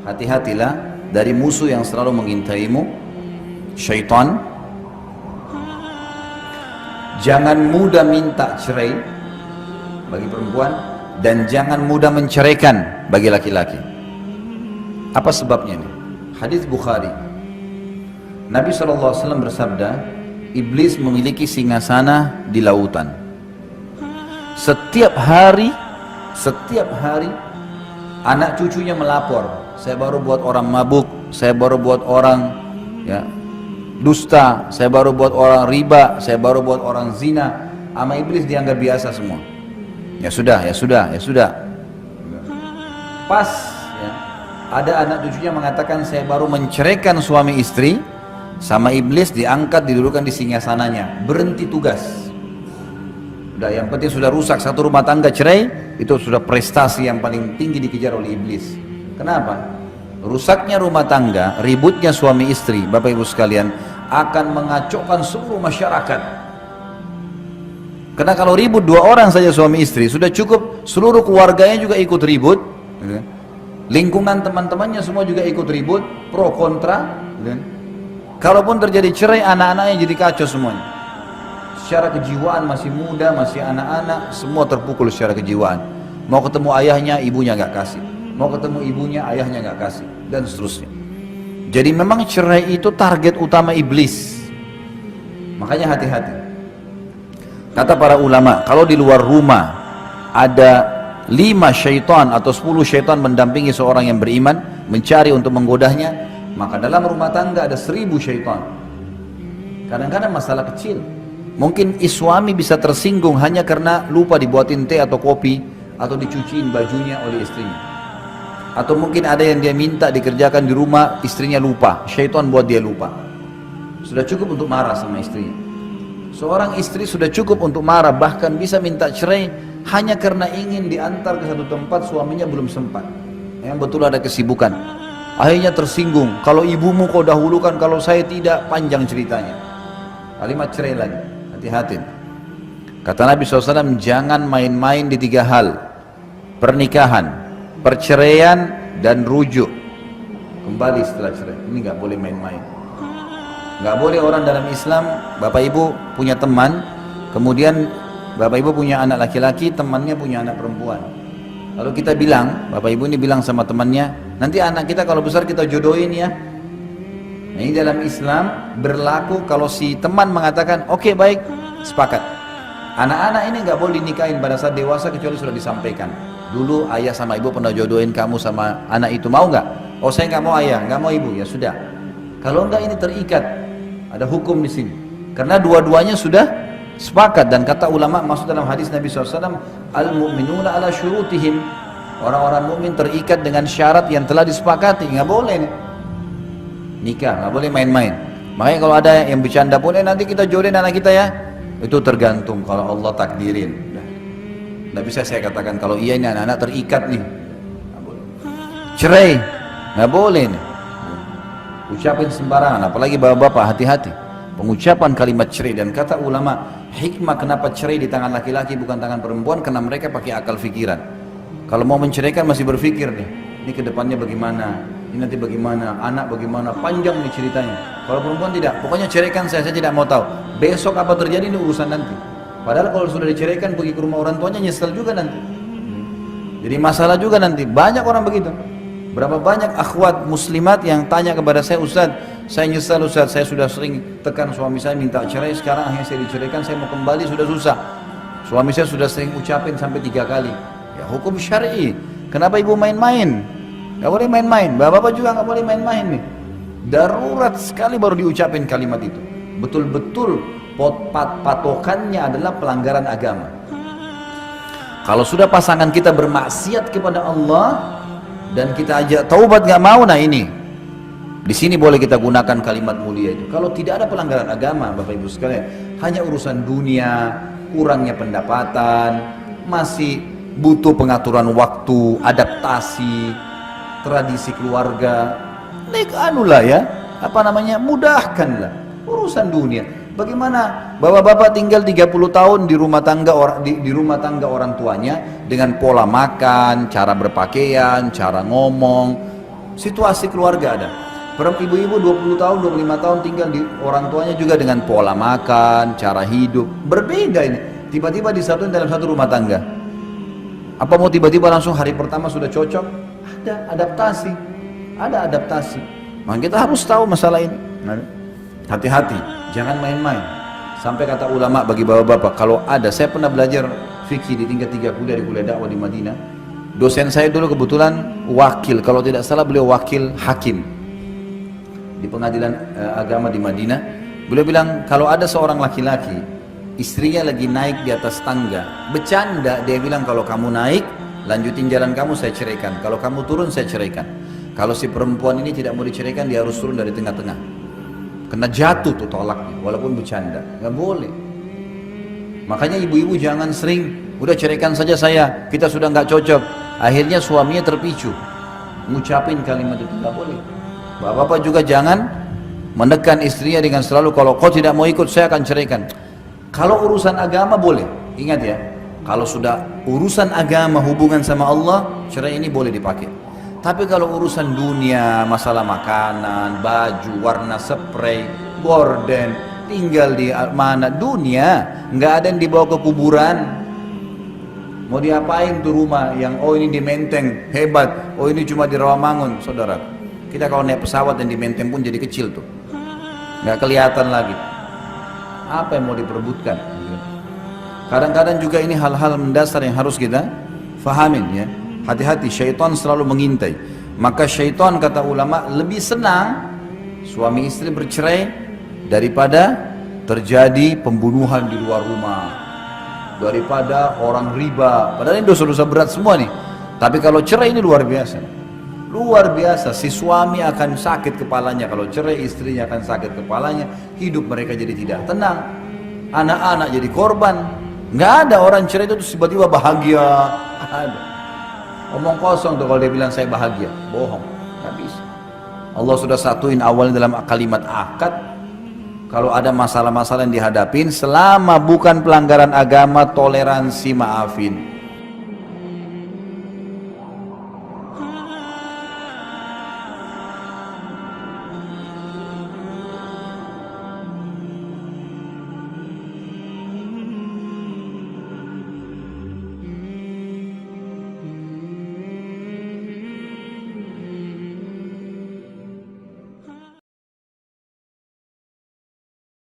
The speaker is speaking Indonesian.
Hati-hatilah dari musuh yang selalu mengintaimu, syaitan. Jangan mudah minta cerai bagi perempuan, dan jangan mudah menceraikan bagi laki-laki. Apa sebabnya nih? Hadis Bukhari. Nabi SAW bersabda, iblis memiliki singgasana di lautan. Setiap hari anak cucunya melapor, saya baru buat orang mabuk, saya baru buat orang ya dusta, saya baru buat orang riba, saya baru buat orang zina. Sama iblis dianggap biasa semua. Ya sudah. Pas ya, ada anak cucunya mengatakan saya baru menceraikan suami istri, sama iblis diangkat, didudukkan di singgasananya, berhenti tugas. Udah, yang penting sudah rusak satu rumah tangga, cerai, itu sudah prestasi yang paling tinggi dikejar oleh iblis. Kenapa? Rusaknya rumah tangga, ributnya suami istri, Bapak Ibu sekalian, akan mengacaukan seluruh masyarakat. Karena kalau ribut dua orang saja suami istri, sudah cukup seluruh keluarganya juga ikut ribut, lingkungan teman-temannya semua juga ikut ribut, pro kontra. Kalaupun terjadi cerai, anak-anaknya jadi kacau semuanya. Secara kejiwaan masih muda, masih anak-anak, semua terpukul secara kejiwaan. Mau ketemu ayahnya, ibunya nggak kasih. Mau ketemu ibunya, ayahnya nggak kasih, dan seterusnya. Jadi memang cerai itu target utama iblis. Makanya hati-hati. Kata para ulama, kalau di luar rumah ada 5 syaitan atau 10 syaitan mendampingi seorang yang beriman, mencari untuk menggodanya, maka dalam rumah tangga ada 1000 syaitan. Kadang-kadang masalah kecil, mungkin suami bisa tersinggung hanya karena lupa dibuatin teh atau kopi, atau dicuciin bajunya oleh istrinya, atau mungkin ada yang dia minta dikerjakan di rumah, istrinya lupa, syaitan buat dia lupa. Sudah cukup untuk marah sama istrinya. Seorang istri sudah cukup untuk marah, bahkan bisa minta cerai hanya karena ingin diantar ke satu tempat, suaminya belum sempat, yang betul ada kesibukan. Akhirnya tersinggung, kalau ibumu kau dahulukan, kalau saya tidak, panjang ceritanya. Kalimat cerai lagi. Hati-hati. Kata Nabi SAW, jangan main-main di 3 hal: pernikahan, perceraian, dan rujuk kembali setelah cerai. Ini nggak boleh main-main. Nggak boleh orang dalam Islam, Bapak Ibu punya teman, kemudian Bapak Ibu punya anak laki-laki, temannya punya anak perempuan. Lalu kita bilang, Bapak Ibu ini bilang sama temannya, nanti anak kita kalau besar kita jodohin ya. Nah, ini dalam Islam berlaku kalau si teman mengatakan, oke, baik, sepakat. Anak-anak ini nggak boleh dinikahin pada saat dewasa kecuali sudah disampaikan. Dulu ayah sama ibu pernah jodohin kamu sama anak itu, mau nggak? Oh, saya nggak mau ayah, nggak mau ibu, ya sudah. Kalau nggak ini terikat, ada hukum di sini. Karena dua-duanya sudah sepakat, dan kata ulama masuk dalam hadis Nabi SAW, al-mu'minuna ala syurutihim, orang-orang mukmin terikat dengan syarat yang telah disepakati. Nggak boleh nih nikah, nggak boleh main-main. Makanya kalau ada yang bercanda pun, nanti kita jodohin anak kita ya, itu tergantung kalau Allah takdirin. Nggak bisa saya katakan kalau iya ini anak-anak terikat nih, nggak boleh. Cerai nggak boleh nih, ucapin sembarangan, apalagi bapak-bapak, hati-hati pengucapan kalimat cerai. Dan kata ulama, hikmah kenapa cerai di tangan laki-laki bukan tangan perempuan, karena mereka pakai akal fikiran. Kalau mau menceraikan masih berpikir nih, ini kedepannya bagaimana, ini nanti bagaimana, anak bagaimana, panjang nih ceritanya. Kalau perempuan tidak, pokoknya ceraikan saya tidak mau tahu, besok apa terjadi ini urusan nanti. Padahal kalau sudah diceraikan, pergi ke rumah orang tuanya, nyesel juga nanti, jadi masalah juga nanti. Banyak orang begitu. Berapa banyak akhwat muslimat yang tanya kepada saya, Ustaz, saya nyesal Ustaz, saya sudah sering tekan suami saya minta cerai, sekarang akhirnya saya diceraikan, saya mau kembali sudah susah. Suami saya sudah sering ucapin sampai 3 kali. Ya hukum syar'i. Kenapa ibu main-main? Gak boleh main-main. Bapak-bapak juga gak boleh main-main nih. Darurat sekali baru diucapin kalimat itu. Betul-betul patokannya adalah pelanggaran agama. Kalau sudah pasangan kita bermaksiat kepada Allah dan kita ajak taubat gak mau, nah ini di sini boleh kita gunakan kalimat mulia itu. Kalau tidak ada pelanggaran agama, Bapak Ibu sekalian, hanya urusan dunia, kurangnya pendapatan, masih butuh pengaturan waktu, adaptasi, tradisi keluarga, anulah ya, mudahkanlah urusan dunia. Bagaimana bapak-bapak tinggal 30 tahun di rumah tangga di rumah tangga orang tuanya dengan pola makan, cara berpakaian, cara ngomong, situasi keluarga ada. Ibu-ibu 20 tahun, 25 tahun tinggal di orang tuanya juga dengan pola makan, cara hidup. Berbeda ini. Tiba-tiba disatuin dalam satu rumah tangga. Apa mau tiba-tiba langsung hari pertama sudah cocok? Ada adaptasi. Ada adaptasi. Maka kita harus tahu masalah ini. Hati-hati, jangan main-main. Sampai kata ulama bagi bapak-bapak, kalau ada, saya pernah belajar fikih di tingkat 3 kuliah di kuliah dakwah di Madinah. Dosen saya dulu kebetulan wakil, kalau tidak salah beliau wakil hakim di pengadilan agama di Madinah. Beliau bilang kalau ada seorang laki-laki istrinya lagi naik di atas tangga bercanda, dia bilang kalau kamu naik lanjutin jalan kamu, saya ceraikan. Kalau kamu turun, saya ceraikan. Kalau si perempuan ini tidak mau diceraikan, dia harus turun dari tengah-tengah, kena jatuh tuh tolaknya walaupun bercanda, nggak boleh. Makanya ibu-ibu jangan sering udah ceraikan saja saya, kita sudah nggak cocok, akhirnya suaminya terpicu ngucapin kalimat itu, nggak boleh. Bapak-bapak juga jangan menekan istrinya dengan selalu kalau kau tidak mau ikut saya akan ceraikan. Kalau urusan agama boleh, ingat ya, kalau sudah urusan agama hubungan sama Allah, cerai ini boleh dipakai. Tapi kalau urusan dunia, masalah makanan, baju, warna spray, gorden, tinggal di mana dunia, nggak ada yang dibawa ke kuburan. Mau diapain tuh rumah yang oh ini di Menteng hebat, oh ini cuma di Rawamangun, saudara. Kita kalau naik pesawat yang di Menteng pun jadi kecil tuh, nggak kelihatan lagi. Apa yang mau diperebutkan? Kadang-kadang juga ini hal-hal mendasar yang harus kita fahamin ya. Hati-hati, syaitan selalu mengintai. Maka syaitan kata ulama lebih senang suami istri bercerai daripada terjadi pembunuhan di luar rumah, daripada orang riba. Padahal ini dosa-dosa berat semua nih. Tapi kalau cerai ini luar biasa. Luar biasa, si suami akan sakit kepalanya kalau cerai, istrinya akan sakit kepalanya, hidup mereka jadi tidak tenang, anak-anak jadi korban. Nggak ada orang cerai itu tiba-tiba bahagia. Ada. Omong kosong tuh kalau dia bilang saya bahagia, bohong, nggak bisa. Allah sudah satuin awalnya dalam kalimat akad. Kalau ada masalah-masalah yang dihadapin, selama bukan pelanggaran agama, toleransi, maafin.